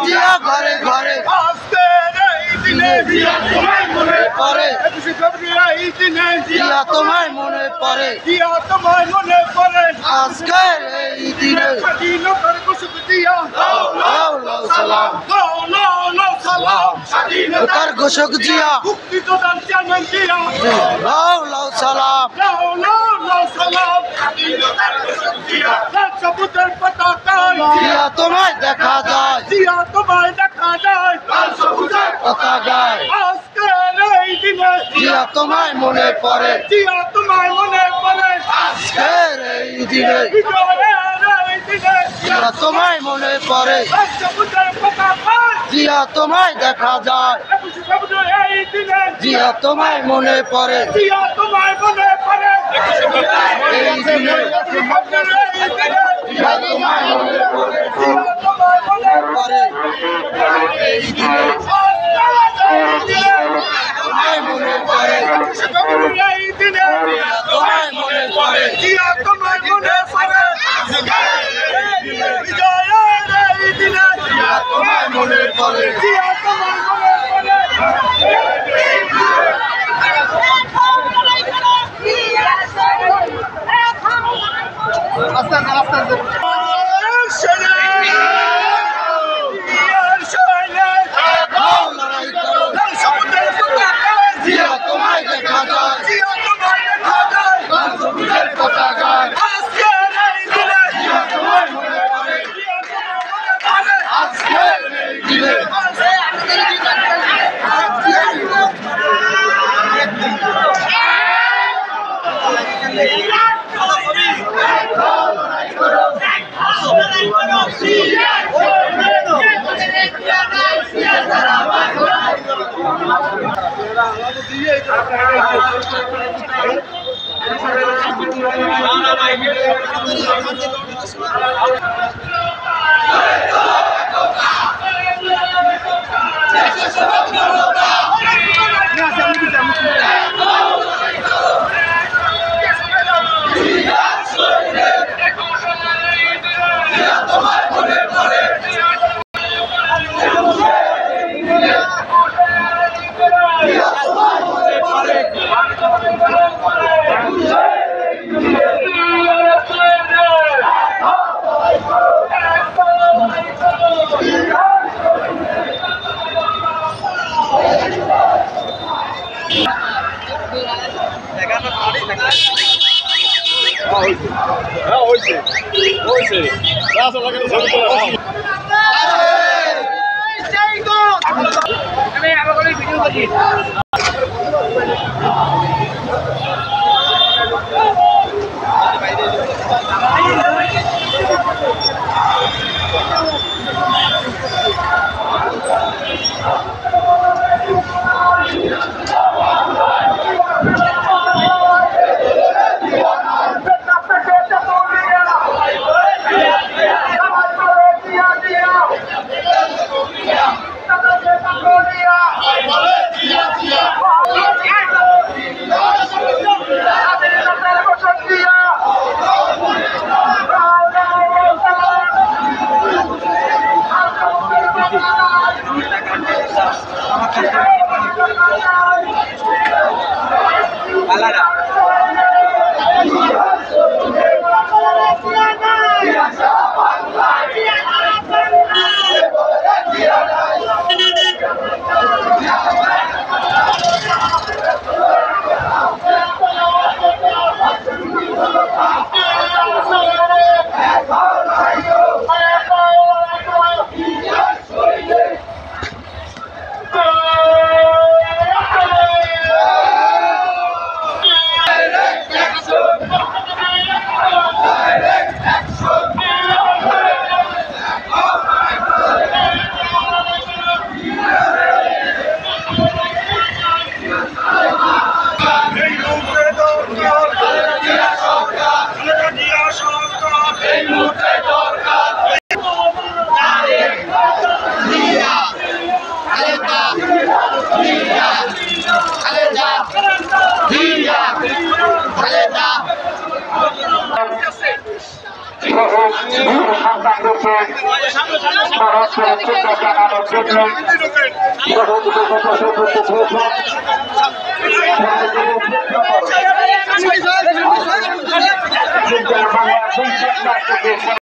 জিয়া ঘরে ঘরে জিয়া তোমায় মনে পড়ে জিয়া তোমায় মনে পড়ে আজকের এই দিনে সালাম স্বাধীনতার ঘোষক জিয়া সালাম জিয়া তোমায় দেখা যায় পতাকায় জিয়া তোমায় মনে পড়ে আজকের এই দিনে জিয়া তোমায় মনে পড়ে জিয়া তোমায় দেখা যায় জিয়া তোমায় মনে পড়ে এই দিনে জিয়া তোমায় মনে পড়ে এই দিনে তোমায় মনে পড়ে তোমায় মনে পড়ে জিয়া তোমায় মনে পড়ে জিয়া তোমায় মনে পড়ে সন্তানদেরকে পরস্পরের চিন্তা জানানোর জন্য